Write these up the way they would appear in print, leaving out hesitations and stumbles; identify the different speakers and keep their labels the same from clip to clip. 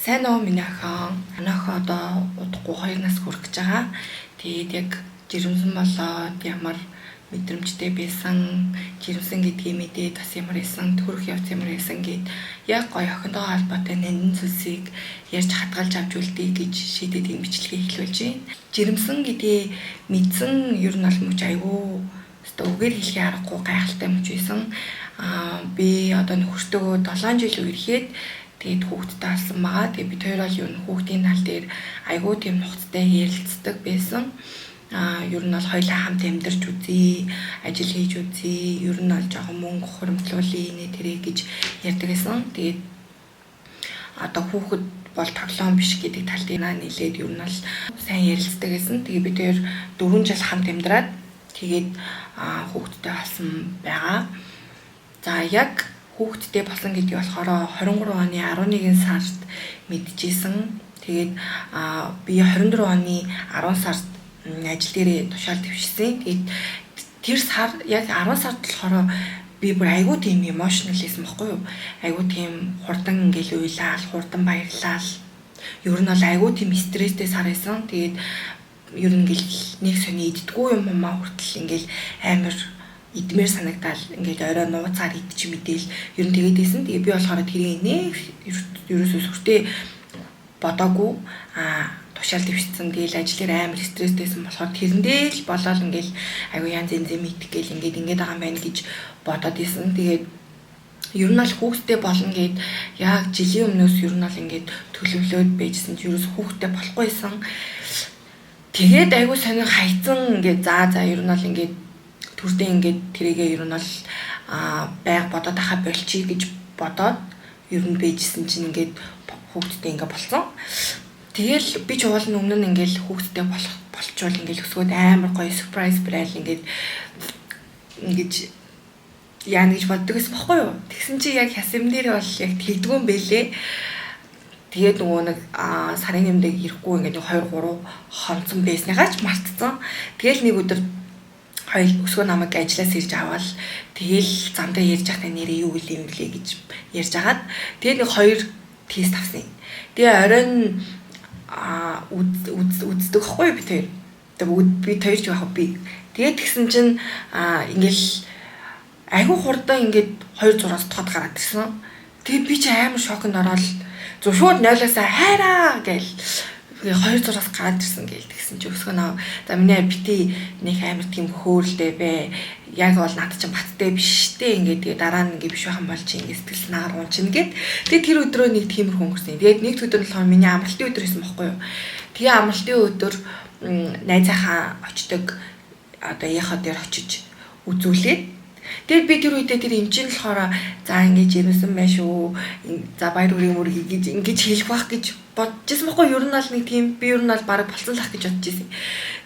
Speaker 1: Сайн уу миний охин. Анаахан одоо удахгүй 2 нас хүрэх гэж байгаа. Тэгээд яг жирэмсэн болоод ямар мэдрэмжтэй байсан, жирэмсэн гэдгийг мэдээд бас ямар исэн, төрөх явц ямар исэн гэд яг гоё охинтойгоо холбоотой нандин зүйлсийг ярьж хадгалж авч үлдээ гэж шийдээд энэ бичлэгийг эхлүүлж байна. Жирэмсэн гэдгийг мэдсэн ер нь бол мөч айгүй үгээр хэлхий аргагүй гайхалтай мөч байсан. Би одоо нөхөртөөгөө 7 жил үерхэд тэгээд хүүхдтэй алсан байгаа. Тэгээд бид хоёр бол юу хүүхдийн тал дээр айгүй тийм нухацтай ярилцдаг байсан. Ер нь бол хоёулаа хамт амьдарч үзье, ажил хийж үзье, ер нь бол жоохон мөнгө хуримтлуулъя нэ тэрэ гэж ярьдаг байсан. Тэгээд одоо хүүхэд бол тоглоом биш гэдэг тал дээр нэлээд ер нь бол сайн ярилцдаг байсан. Тэгээд бид хоёр 4 жил хамт амьдраад тэгээд хүүхдтэй алсан байгаа. За яг хүүхдтэй болсон гэдгийг болохоор 23 оны 11 сард мэдчихсэн. Тэгээд би 24 оны 10 сард ажил дээрээ тушаал дэвшсэн. Тэгээд тэр сар яг 10 сард болохоор би бүр айгүй тийм emotional байсан байхгүй юу? Айгүй тийм хурдан ингээл уйлал, хурдан баярлал. Ер нь бол айгүй тийм стресстэй сар байсан. Тэгээд ер нь ингээл нэг сони иддэггүй юм хүртэл ингээл амар идмээр санагдал ингээд орой нууцаар идчих мэдээл ер нь тэгээд байсан. Тэгээ би болохоор тэрийг нэг ерөөсөө сүртэй бодоогүй тушаал дэвшсэн. Тэгээл ажлаар амар стресстэйсэн болохоор тэрэндээ л болоод ингээл аюу янз янз мэдэх гээл ингээд байгаа юм байна гэж бодоод исэн. Тэгээд ер нь бол хүүхдтэй болно гэд яг жилийн өмнөөс ер нь бол ингээд төлөвлөөд байжсэн чи ерөөс хүүхдтэй болохгүйсэн. Тэгээд аюу сонир хайцсан ингээд за ер нь бол ингээд түрдээ ингээд тэрийгээ ер нь бол байг бодоод ахаа болчих гэж бодоод ер нь бэжсэн чинь ингээд хүүхдтэй ингээд болсон. Тэгэл би ч уул өмнө нь ингээд хүүхдтэй болчвол ингээд өсгөөд амар гоё surprise брэйл ингээд яана гэж боддог байсан байхгүй юу? Тэгсэн чи яг хасим дээр бол яг тэгдэггүй юм бэлээ. Тэгээд нөгөө нэг сарын нэмдэг ирэхгүй ингээд 2 3 хонцсон байсныгаа ч мартцсан. Тэгэл нэг өдөр хоёул өсгөө намайг ажлаас ирж аваад тэгэл замдаа ярьж байхдаа нэрээ юу гэлээ юм блэ гэж ярьж агаад тэгээд нэг 2 тест авсан. Тэгээ оройн үздэг хгүй би тэр. Би тэр ч яах вэ? Тэгээд тэгсэн чинь ингээл айгүй хурдан ингээд 2 зураас тод гараад ирсэн. Тэгээд би ч амар шокнд ороод зөв шууд 0-аас хайраа гээл 2 зураас гараад ирсэн гээл тэгсэн чи өсгөө наа. За миний бити нэг амар тийм хөөрөлтэй бэ. Яг бол над чинь баттай биш штэ. Ингээд тэгээ дараа нь ингээд биш байх юм бол чи ингээд сэтгэл санаагаар унчна гэд. Тэгээ тэр өдрөө нэг тиймэрхүү өнгөрсөн. Тэгээд нэг өдөр болохоор миний амралтын өдөр байсан байхгүй юу. Тэгээ амралтын өдөр найзынхаа очдог одоо яхаа дээр очиж үзүүлээд тэгээд би тэр үедээ тэр эмчийн болохоор за ингэж ирсэн байх шүү. За баяр хүрээ мөргий гэж ингэж хэлэх байх гэж бодчихсон байхгүй юу? Ер нь бол нэг тийм би ер нь бол бараг болсон лах гэж бодож ирсэн.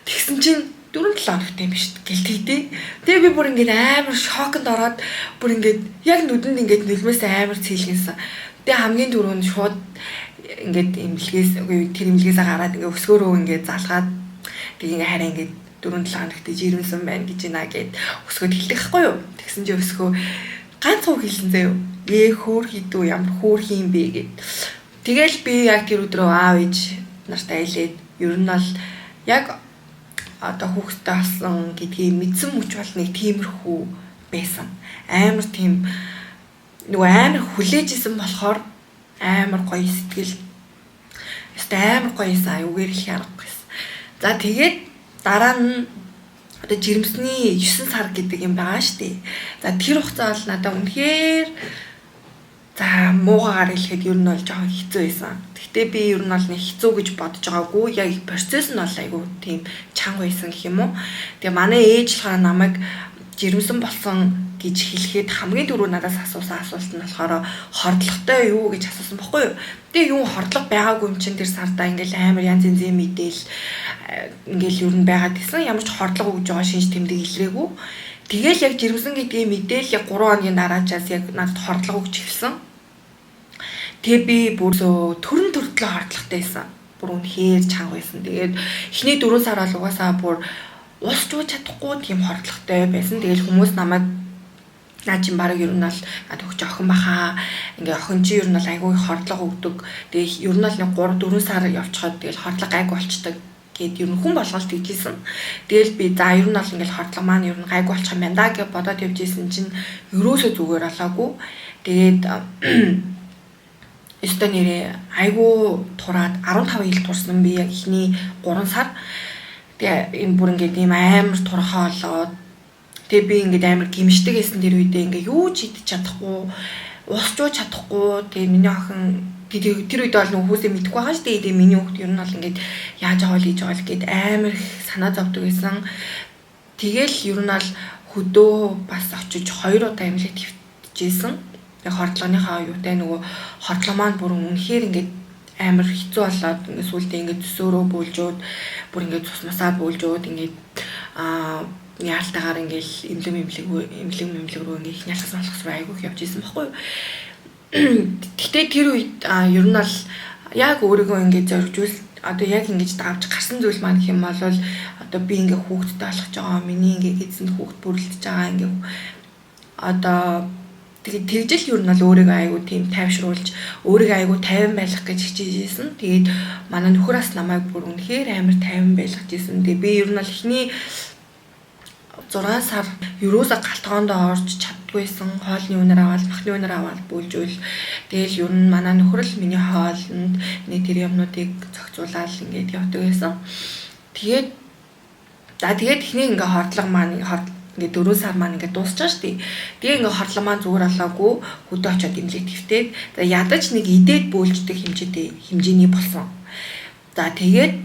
Speaker 1: Тэгсэн чинь 4-7 хоногт юм биш гэлтийдээ. Тэгээ би бүр ингэж амар шокнд ороод бүр ингэж яг нүдэнд ингэж нөлмөөс амар цэйлгэнсэн. Тэгээ хамгийн түрүүнд шууд ингэж эмнэлгээс тэр эмнэлгээсээ гараад ингэ өсгөөрөө ингэ залгаад тэгээ ингэ хараа ингэ 4-7 хоногт жирэмсэн байна гэж наа гэд өсгөөд хэлдэг байхгүй юу? Тэгсэн чи өсгөө ганц уу хэлсэн заяа. Хөөр хідүү ямар хөөр хийм бэ гэд. Тэгэл би яг тэр өдрөө аав ээж нартай айлээд ер нь бол яг одоо хүүхдтэй болсон гэдгийг мэдсэн мөч бол нэг тиймэрхүү байсан. Амар тийм нөгөө амар хүлээж исэн болохоор амар гоё сэтгэл. Яста амар гоёсан аюугаар их аргагүйсэн. За тэгээд дараа нь одоо жирэмсний 9 сар гэдэг юм байгаа штэ. За тэр хугацаа бол надад үнэхээр за муугаар хэлэхэд ер нь бол жоохон хэцүү байсан. Гэхдээ би ер нь бол нэг хэцүү гэж бодож байгаагүй. Яг процесс нь бол айгүй тийм чанга байсан гэх юм уу. Тэгээ манай ээж болохоор намайг жирэмсэн болсон гэж хэлэхэд хамгийн түрүү надаас асуусан асуулт нь болохоор хордлоготой юу гэж асуусан байхгүй юу. Тэгээ юу хордлого байгаагүй юм чинь тэр сардаа ингээл амар янз янзын мэдээл ингээл ер нь байгаад исэн. Ямар ч хордлого өгж байгаа шинж тэмдэг илрээгүй. Тэгээл яг жирэмсэн гэдгийг мэдээл яг 3 хоногийн дараачаас яг надад хордлого өгч хэлсэн. Тэгээ би бүр төрөн төртлөө хордлоготой байсан. Бүр үнэхээр чанга байсан. Тэгээд эхний 4 сар бол угаасаа бүр ус жууж чадахгүй тийм хордлоготой байсан. Тэгээл хүмүүс намайг наа чи баг ер нь бол төгч охин баха ингээ охин чи ер нь бол айгүй хордлого өгдөг. Тэгээ ер нь бол 3-4 сар явчихад тэгэл хордлого гайгүй болчдаг гэд ер нь хүн болгонд тэгжсэн. Тэгэл би за ер нь бол ингээл хордлого маань ер нь гайгүй болчих юм байна да гэж бодоод явж исэн чинь ерөөсөө зүгээр болоогүй. Тэгээд өстө нэрээ айгүй тураад 15 жил турсан би яг ихний 3 сар. Тэгээ энэ бүр ингээд ийм амар турхаа болоод тэгээ би ингээд амар гимшдэг гэсэн тэр үедээ ингээд юу ч идэж чадахгүй, ус жууж чадахгүй. Тэгээ миний охин тэр үед бол нөхөөсөө мэдгүй байгаа шүү дээ. Тэгээ миний хүүхд ер нь бол ингээд яаж байгаа л хийж байгаа л гэд амар их санаа зовдөг байсан. Тэгэл ер нь бол хөдөө бас очиж 2 удаа имлэг твтжсэн. Тэгээ хордлогынхаа юутай нөгөө хордлого маань бүр үнэхээр ингээд амар хэцүү болоод ингээд сүултээ ингээд төсөөрөө бөөлжөөд бүр ингээд цус масаа бөөлжөөд ингээд яалтаагаар ингээл имлэг рүү ингээ их нялхас руу айгүйх явж исэн баггүй. Гэхдээ тэр үед ер нь бол яг өөрийгөө ингээ зоржүүл одоо яг ингэж давж гарсан зүйл маань гэх юм бол одоо би ингээ хүүхэдтэй болох гэж байгаа, миний ингээ эзэнд хүүхэд бүрлдэж байгаа ингээ одоо тэгээд тэгжэл ер нь бол өөрийгөө айгүй тийм тайвшруулж өөрийгөө айгүй тайван байлгах гэж хичээжсэн. Тэгээд манай нөхөрөөс намайг бүр үнэхээр амар тайван байлгаж исэн. Тэгээд би ер нь бол ихний 6 сар ерөөсө галтгоондоо орж чаддгүйсэн. Хоолны үнээр аваад, махны үнээр аваад бөөлжүүл. Тэгэл ер нь манай нөхрөл миний хоолнд тэр юмнуудыг зохицуулаад ингээд явдаг байсан. Тэгээд ихний ингээ хордлого маань ингээ 4 сар маань ингээ дуусчаа штий. Тэгээ ингээ хордлого маань зүгээр болоогүй хөдөө очиод имлэг твтээд ядаж нэг идээд бөөлждөг хэмжээний болсон. За тэгээд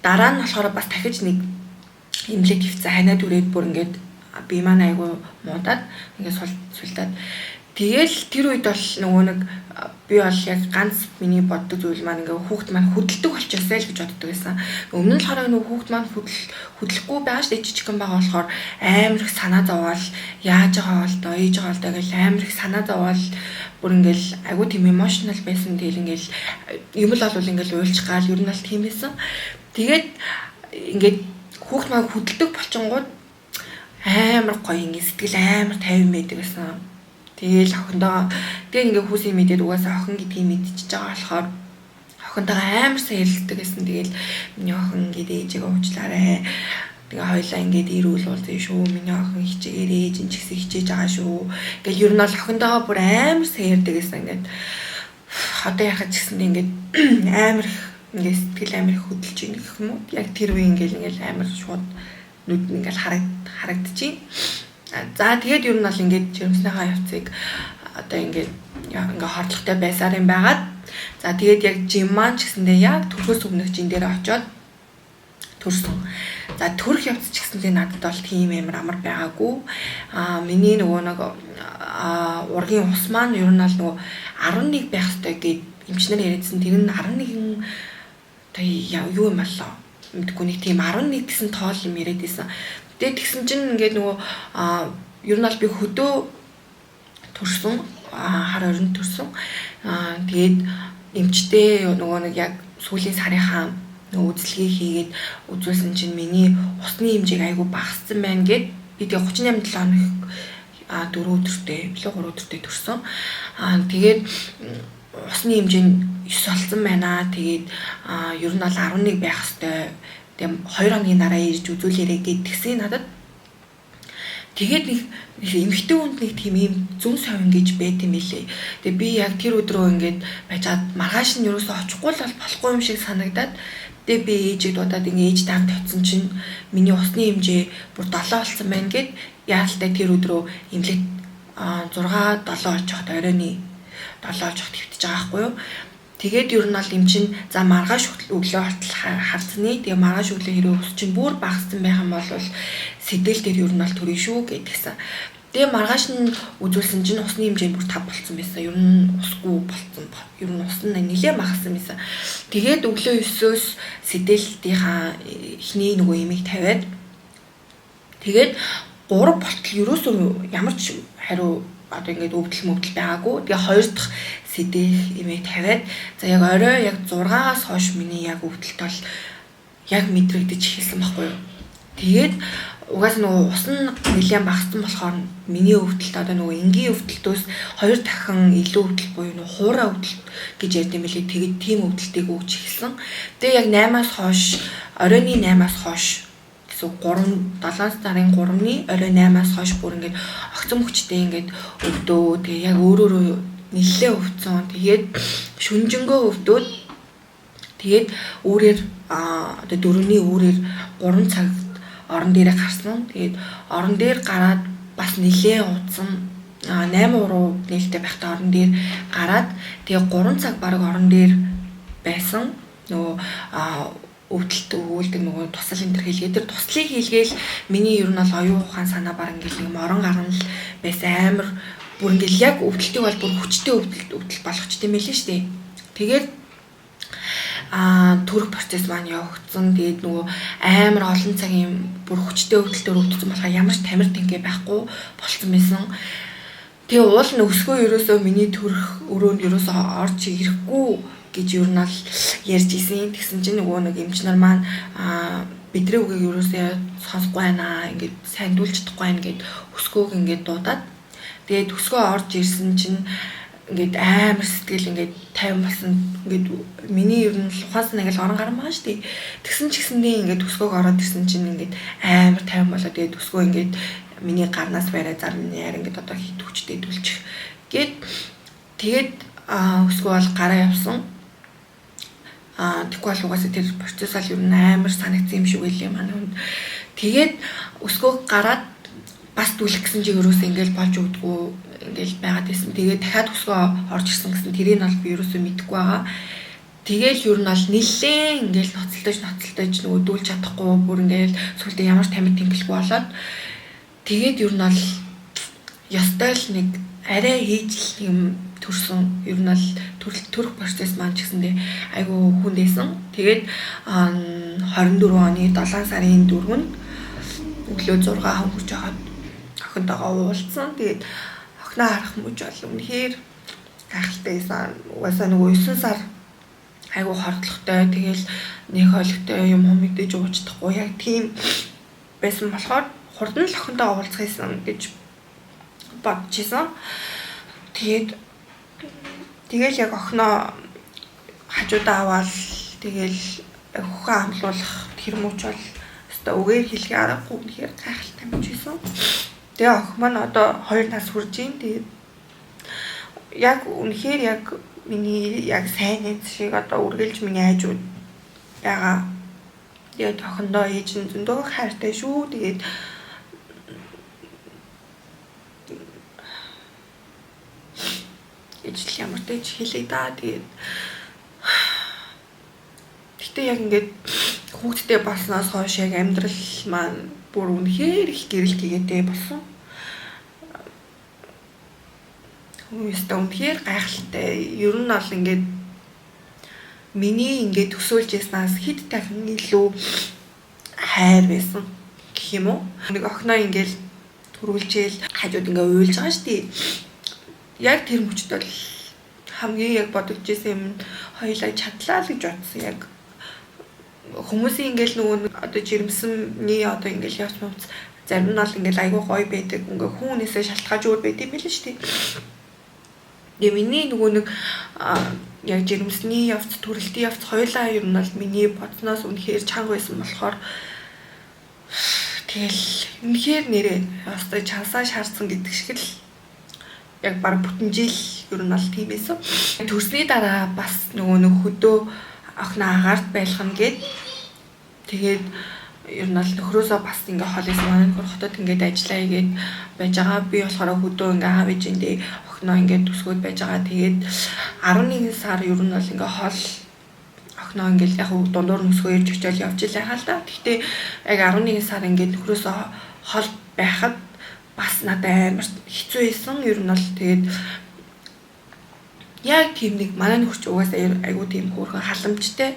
Speaker 1: дараа нь болохоор бас дахиж нэг имлэг твцээ ханаад үрээд бүр ингээд би маань айгу муудаад ингээд султаад тэгэл тэр үед бол нөгөө нэг би бол яг ганц миний боддог зүйл маань ингээд хүүхд маань хөдөлдөг болчихсоо л гэж боддог байсан. Өмнө нь болохоор нөгөө хүүхд маань хөдлөхгүй байгаа шүү дээ, жижигхэн байгаа болохоор амар их санаа зовоол яаж байгаа бол доо ээж байгаа бол доо гэж амар их санаа зовоол бүр ингээд айгу тийм emotional байсан. Тэгэл ингээд юм л бол ингээд уйлчих гал ер нь бол тийм байсан. Тэгээд ингээд хүүхд маань хөдөлдөг болчингууд амар гоё ингэ сэтгэл амар тайван байдаг гэсэн. Тэгээл охиндоо тэгээ ингээ хүүсийн мэдээд угаасаа охин гэдгийг мэдчихэж байгаа болохоор охинтойгоо амар сайн ярилцдаг гэсэн. Тэгээл миний охин ингээд ээжигээ уучлаарай. Тэгээ хоёлаа ингээд ирүүл уулзъя шүү. Миний охин хичээгээр ээж нь ч гэсэн хичээж байгаа шүү. Ингээл ер нь бол охиндоо бүр амар сайн ярьдаг гэсэн. Ингээд одоо яхаж гэсэн ингээд амар ингээ сэтгэл амар их хөдөлж ийн гэх юм уу. Яг тэр үе ингээл амар шууд нүд ингээл харагдчих. За тэгээд ер нь бол ингээд жирэмснийхаа явцыг одоо ингээд хордлоготой байсаар юм байгаад. За тэгээд яг жим маань ч гэсэндээ яг төрхөөс өмнөх жин дээр очиод төрсөн. За төрх явц ч гэсэндээ надад бол тийм амар байгаагүй. Миний нөгөө нэг ургийн ус маань ер нь бол нөгөө 11 байх ёстой гэд эмчнэр яриадсан. Тэр нь 11 юу юм болоо мэдгүй нэг тийм 11 гэсэн тоол юм яриад байсан. Тэгээд тэгсэн чинь ингээд нөгөө ер нь бол би хөдөө төрсөн, хар оройн төрсөн. Тэгээд эмчтэй нөгөө нэг яг сүүлийн сарынхаа нөгөө үзлэгийг хийгээд үзүүлсэн чинь миний усны хэмжээг айгүй багассан байна гэд би тэгээ 38 хоног 4 өдөртэй, 3 өдөртэй төрсөн. Тэгээд усны хэмжээ нь 9 болсон байна. Тэгээд ер нь бол 11 байх хэвээр. Тэгээд 2 хоногийн дараа ирж үзүүлээрэй гэдгсэн надад. Тэгээд нэг эмэгтэй хүнд нэг тийм юм зүн совин гэж байт юм билээ. Тэгээд би яг тэр өдрөө ингээд байжгаад маргааш нь ерөөсөө очихгүй л болохгүй юм шиг санагдаад тэгээд би ээжийг дуудаад ингээд ээж дард тавьсан чинь миний усны хэмжээ бүр 7 болсон байна гэд яалтаа тэр өдрөө эмнэлэг 6 7 очиход оройны 7 очиход твтэж байгаа байхгүй юу. Тэгээд ер нь бол эм чин за маргааш өглөө хүртэл харцны. Тэгээ маргааш өглөө хэрэг ус чинь бүр багассан байх юм бол сэтэл дээр ер нь бол төрийн шүү гэдгсэн. Тэгээ маргааш нь үзүүлсэн чинь усны хэмжээ бүр 5 болцсон байсан. Ер нь усгүй болцсон. Ер нь ус нь нэлээд багассан байсан. Тэгээд өглөө 9-өөс сэтэлтийнхаа эхний нөгөө эмийг тавиад тэгээд 3 болтол ерөөсөө ямар ч хариу одоо ингээд өвдөл байгаагүй. Тэгээ 2 дахь сэдэх имийг тавиад за яг орой яг 6-аас хойш миний яг өвдөлт бол яг мэдрэгдэж эхэлсэн байхгүй юу. Тэгээд угаас нөгөө ус нь нэлээд багассан болохоор миний өвдөлт одоо нөгөө энгийн өвдөлтөөс 2 дахин илүү өвдөл буюу нөгөө хуурай өвдөлт гэж ярьд юм билий. Тэгээд тийм өвдөлтийг өгч эхэлсэн. Тэгээ яг 8-аас хойш оройны 8-аас хойш гэсэн 7 сарын 3-ны орой 8-аас хойш бүр ингээд огцом хүчтэй ингээд өвдөө. Тэгээ яг өөрөөрөө нэлээд өвдсөн. Тэгээд шүнжэнгөө өвдөөд тэгээд өөрөөр одоо 4-ний өөрөөр 3 цаг орон дээрээ гарсан. Тэгээд орон дээр гараад бас нэлээ удсан 8 уруу нээлттэй байхдаа орон дээр гараад тэгээд 3 цаг баг орон дээр байсан. Нөгөө өвдөлт өгүүлдэг нөгөө тусал энэ төр хийлгээ. Тэр туслыг хийлгээл миний ер нь бол оюун ухаан санаа баг ингээл морон гарна л байсан амар бүр ингээл яг өвдөлтийг бол бүр хүчтэй өвдөл болгочтой юм байлээ шүү дээ. Тэгээд төрөх процесс маань явагдсан. Тэгээд нөгөө амар олон цагийн бүр хүчтэй өвдөлтөөр өвдсөн болохоор ямар ч тамир тэнгээ байхгүй болсон байсан. Тэгээ уул нь өсгөө ерөөсөө миний төрөх өрөөнд ерөөсөө орж ирэхгүй гэж ер нь л ярьж исэн. Тэгсэн чинь нөгөө нэг эмч нар маань бидний үгийг ерөөсөө сонсохгүй байна. Ингээд сайн дүүлж чадахгүй байна гэд өсгөөг ингээд дуудаад тэгээд өсгөө орж ирсэн чинь ингээд амар сэтгэл ингээд 50 болсон. Ингээд миний ер нь ухаас нь ингээд орон гарсан байгаа шүү дээ. Тэгсэн ч гэсэндээ ингээд өсгөөг ороод ирсэн чинь ингээд амар 50 болоо. Тэгээд өсгөө ингээд миний гарнаас барай зарны яар ингээд одоо хит хүчтэй дүүлчих гээд тэгээд өсгөө бол гараа явсан. Тэгэхгүй бол угаасаа тэр процесс ал ер нь амар санагдсан юм шиг байлээ манай хүнд. Тэгээд өсгөө гараад бас дүүлэх гэсэн чи ерөөсөө ингээд болж өгдөггүй ингээл байгаад байсан. Тэгээд дахиад өсгөө орж ирсэн гэсэн тэрийг бол би ерөөсөө мэдэхгүй байгаа. Тэгээл ер нь бол нэлээ ингээл ноцолтойж нөгөө дүүлж чадахгүй бүр ингээл сүлдээ ямар ч тамир тэнгэлгүй болоод тэгээд ер нь бол ёстой л нэг арай хийж юм төрсөн. Ер нь бол төрөх процесс маань ч гэсэндээ айгүй хүндээсэн. Тэгээд 24 оны 7 сарын 4-нд өглөө 6 хөнгөж хаад охинтойгоо уулзсан. Тэгээд охиноо харах мөж бол үнэхээр гайхалтай байсан. Угаасаа нөгөө 9 сар айгүй хордлоготой. Тэгээл нэг хойлогтой юм мэдээж уучдахгүй яг тийм байсан болохоор хурдан л охинтойгоо уулзах гэсэн гэж бодож исэн. Тэгэл яг охиноо хажуудаа аваад тэгэл хөхөө амлуулах тэр мууч бол өстой үгээр хэлхий аргагүй үнэхээр гайхалтай мэж байсан. Тэгээ охин маань одоо 2 нас хүрж ийн. Тэгээд яг үнэхээр яг миний яг сайн эз шиг одоо үргэлж миний айжууд яга. Тэгээд охиндоо ээж нь зөндөө хайртай шүү. Тэгээд ижил ямар ч хэлээ да. Тэгээд гэтээ яг ингээд хүүхдтэй болсноос хойш яг амьдрал маань бүр үнэхээр их гэрэлтгээтэй болсон. Хүмүүстээ үнэхээр гайхалтай. Ер нь бол ингээд миний ингээд төсөөлж яснаас хэд дахин илүү хайр байсан гэх юм уу. Нэг охиноо ингээд төрүүлжээл хажууд ингээд уйлж байгаа шүү дээ. Яг тэр мөчд бол хамгийн яг бодож ирсэн юм хоёулаа чадлаа л гэж бодсон. Яг хүмүүсийн ингээл нөгөө одоо жирэмсний одоо ингээл явц мовц зарим нь бол ингээл айгүй гоё байдаг. Ингээ хүүнээсээ шалтгааж өөр байд юм биш үү? Тэгээ миний нөгөө нэг яг жирэмсний явц, төрөлтийн явц хоёулаа ер нь бол миний бодсноос үнэхээр чанга байсан болохоор тэгэл үнэхээр нэрээ ястай чансаа шаардсан гэдэг шиг л яг баг бүтэн жил ер нь бол тийм байсан. Төрсний дараа бас нөгөө нэг хөдөө охин агаарт байлгана гэд тэгээд ер нь бол нөхрөөсөө бас ингээ холоос манай нөхөр хотод ингээд ажиллаа игээд байж байгаа. Би болохоор хөдөө ингээ аав ээжиндээ охиноо ингээд төсгөөд байж байгаа. Тэгээд 11 сар ер нь бол ингээ хол охиноо ингээл яг дундуур нөсгөө ирж очиод явж илээ хаа л да. Гэхдээ яг 11 сар ингээд нөхрөөсөө хол байхад бас надад амар хэцүү байсан. Ер нь бол тэгээд яг тийм нэг манай нөхөрч угаасаа айгуу тийм хөөрхөн халамжтай.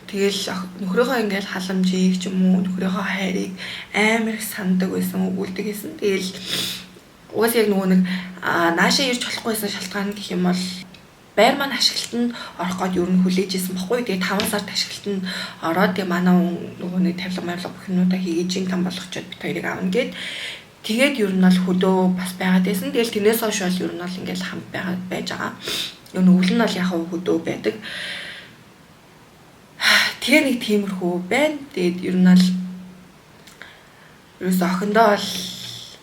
Speaker 1: Тэгэл нөхрөөхөө ингээл халамжийг ч юм уу нөхрөөхөө хайрыг амар их санддаг байсан, өгүүлдэг гэсэн. Тэгэл угаасаа яг нөгөө нэг наашаа ирж болохгүйсэн шалтгаан гэх юм бол байр маань ашиглалтанд орох гээд ер нь хүлээж исэн баггүй. Тэгээд 5 сард ашиглалтанд ороод тэгээд манай нөгөө нэг тавилга бүх юмудаа хийгээд жин там болгочоод бит хоёрыг аавна гээд тэгээд ер нь бол хөдөө бас байгаад байсан. Тэгэл тэрнээс хойш бол ер нь бол ингээл хамт байгаад байж байгаа. Ер нь өвөл нь бол яг хөдөө байдаг. Тэгээ нэг тиймэрхүү байна. Тэгээд ер нь бол ерөөс охиндоо бол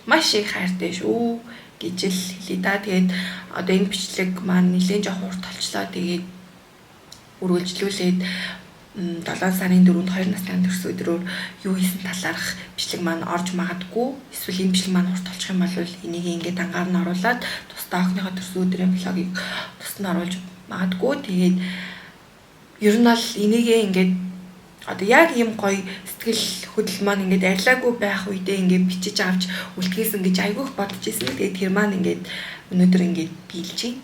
Speaker 1: маш их хайртай шүү гэж л хэлээ да. Тэгээд одоо энэ бичлэг маань нэлээд жоох урт толчлоо. Тэгээд үргэлжлүүлээд 7 сарын 4-нд 2 насны төрсөн өдрөөр юу хийсэн талаарх бичлэг маань орж магадгүй. Эсвэл энэ бичлэг маань урт толчих юм бол энийг ингээд ангаар нь оруулаад тусдаа охиныхоо төрсөн өдрийн блогийг тусад нь оруулж магадгүй. Тэгээд ер нь бол энийг ингээд одоо яг ийм гоё сэтгэл хөдлөл маань ингээд арилаагүй байх үедээ ингээд бичиж авч үлдгээсэн гэж айгүйх бодож ирсэн. Тэгээд тэр маань ингээд өнөөдөр ингээд биелж байна.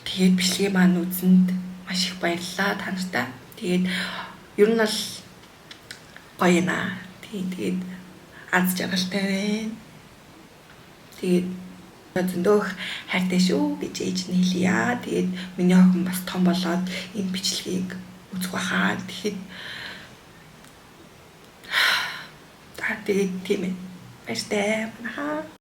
Speaker 1: Тэгээд бичлэгээ маань үзсэнд маш их баярлалаа та нартай. Тэгээд ер нь бол гоё наа. Тэгээд аз жаргалтай байна. Тэгээд зөндөөх хайртай шүү гэж ээж нь хэлье. Тэгээд миний охин бас том болоод энэ бичлэгийг үзэх байхаа. Тэгээд тийм ээ. Баяртай.